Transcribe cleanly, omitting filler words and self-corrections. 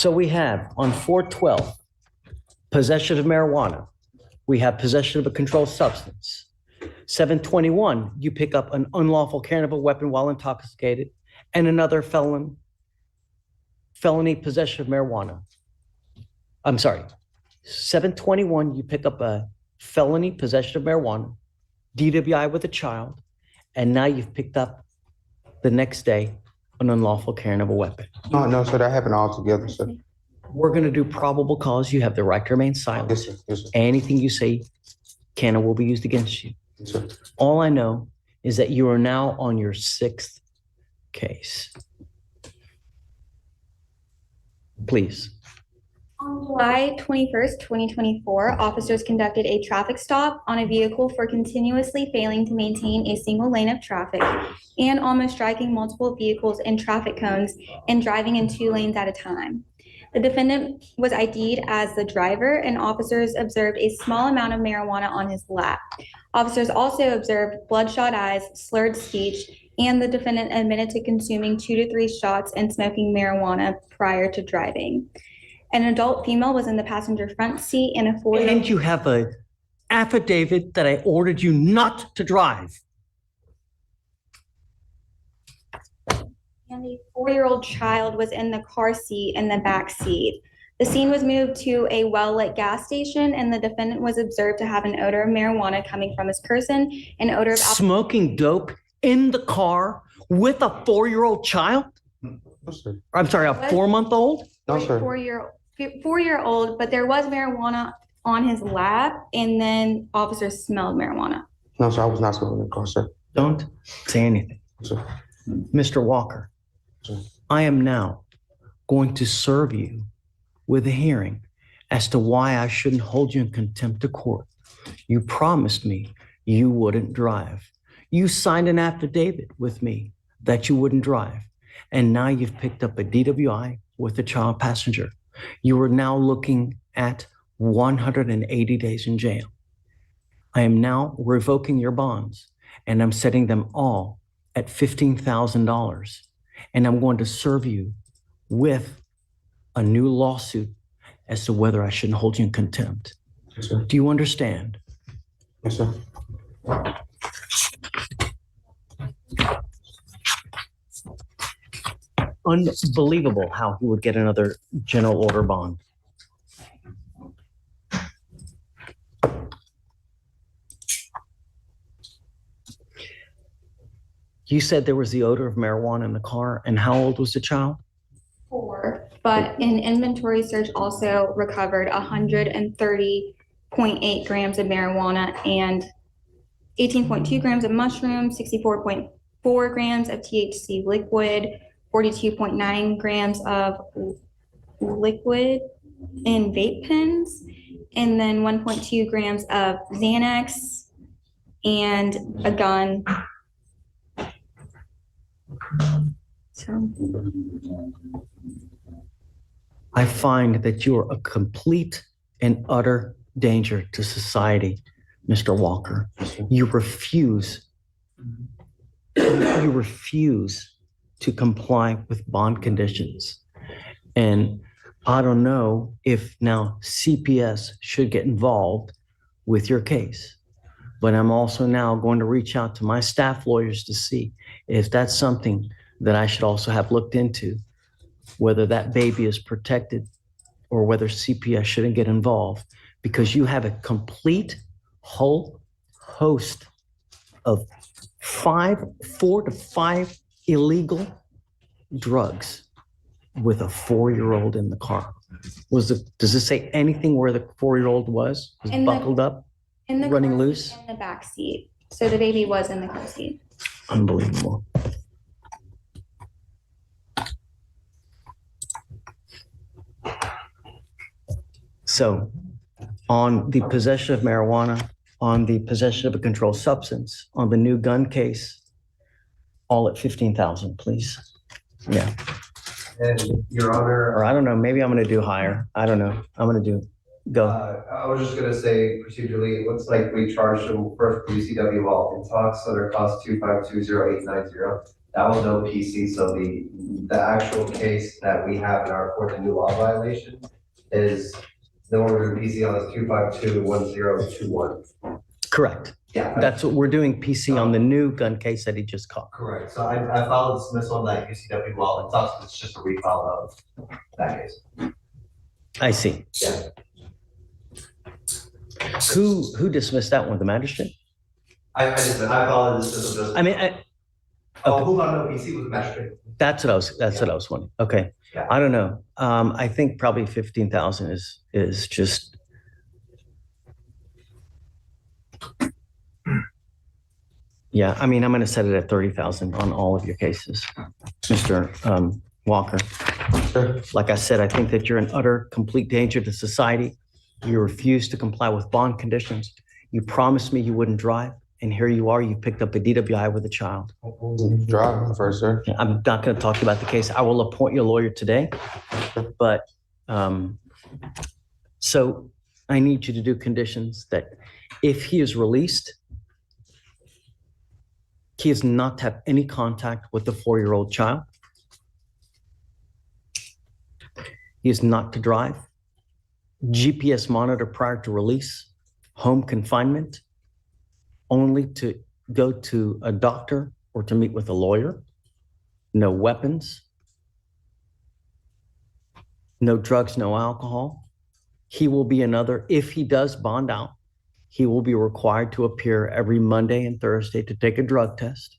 So we have on 412, possession of marijuana. We have possession of a controlled substance. 721, you pick up an unlawful carrying of a weapon while intoxicated, and another felony possession of marijuana. I'm sorry, 721, you pick up a felony possession of marijuana, DWI with a child, and now you've picked up the next day an unlawful carrying of a weapon. No, sir, that happened all together, sir. We're going to do probable cause. You have the right to remain silent. Yes, sir. Yes, sir. Anything you say can and will be used against you. Yes, sir. All I know is that you are now on your 6th case. Please. On July 21st, 2024, officers conducted a traffic stop on a vehicle for continuously failing to maintain a single lane of traffic and almost striking multiple vehicles in traffic cones and driving in 2 lanes at a time. The defendant was ID'd as the driver, and officers observed a small amount of marijuana on his lap. Officers also observed bloodshot eyes, slurred speech, and the defendant admitted to consuming 2 to 3 shots and smoking marijuana prior to driving. An adult female was in the passenger front seat and a 4-year-old. And you have an affidavit that I ordered you not to drive. And a 4-year-old child was in the car seat in the back seat. The scene was moved to a well-lit gas station, and the defendant was observed to have an odor of marijuana coming from his person, an odor of smoking dope in the car with a 4-year-old child? No, sir. I'm sorry, a 4-month-old? No, sir. 4-year-old, but there was marijuana on his lap, and then officers smelled marijuana. No, sir, I was not smoking in the car, sir. Don't say anything. Sir. Mr. Walker, Sir. I am now going to serve you with a hearing as to why I shouldn't hold you in contempt of court. You promised me you wouldn't drive. You signed an affidavit with me that you wouldn't drive. And now you've picked up a DWI with a child passenger. You are now looking at 180 days in jail. I am now revoking your bonds, and I'm setting them all at $15,000. And I'm going to serve you with a new lawsuit as to whether I shouldn't hold you in contempt. Yes, sir. Do you understand? Yes, sir. Unbelievable how he would get another general order bond. You said there was the odor of marijuana in the car, and how old was the child? 4, but an inventory search also recovered 130.8 grams of marijuana and 18.2 grams of mushrooms, 64.4 grams of THC liquid, 42.9 grams of liquid in vape pens, and then 1.2 grams of Xanax and a gun. So I find that you are a complete and utter danger to society, Mr. Walker. You refuse to comply with bond conditions. And I don't know if now CPS should get involved with your case, but I'm also now going to reach out to my staff lawyers to see if that's something that I should also have looked into, whether that baby is protected or whether CPS shouldn't get involved, because you have a complete whole host of 4 to 5 illegal drugs with a 4-year-old in the car. Does it say anything where the 4-year-old was buckled up, running loose? In the back seat. So the baby was in the car seat. Unbelievable. So on the possession of marijuana, on the possession of a controlled substance, on the new gun case, all at 15,000, please. Yeah. And Your Honor, Or I don't know, maybe I'm going to do higher. I don't know. I'm going to do, go. I was just gonna say procedurally, it looks like we charged him first PCW while in talks, so their cost 2520890. That was no PC, so the the actual case that we have in our court, the new law violation, is the one we're doing PC on is 252-1021. Correct. Yeah. That's what we're doing PC on the new gun case that he just caught. Correct. So I filed dismissal on that UCW law. It's just a refile of that case. I see. Yeah. Who dismissed that one? The magistrate? I filed a dismissal. I mean, Who filed no PC was the magistrate. that's what I was wondering. Okay. Yeah. I don't know. I think probably 15,000 is just. Yeah, I mean, I'm going to set it at 30,000 on all of your cases, Mr. Walker. Sir, Like I said, I think that you're in utter, complete danger to society. You refuse to comply with bond conditions. You promised me you wouldn't drive, and here you are. You picked up a DWI with a child. driving first, sir. I'm not going to talk to you about the case. I will appoint you a lawyer today, but so I need you to do conditions that if he is released, he is not to have any contact with the 4-year-old child. He is not to drive. GPS monitor prior to release. Home confinement. Only to go to a doctor or to meet with a lawyer. No weapons. No drugs, no alcohol. He will be if he does bond out, he will be required to appear every Monday and Thursday to take a drug test.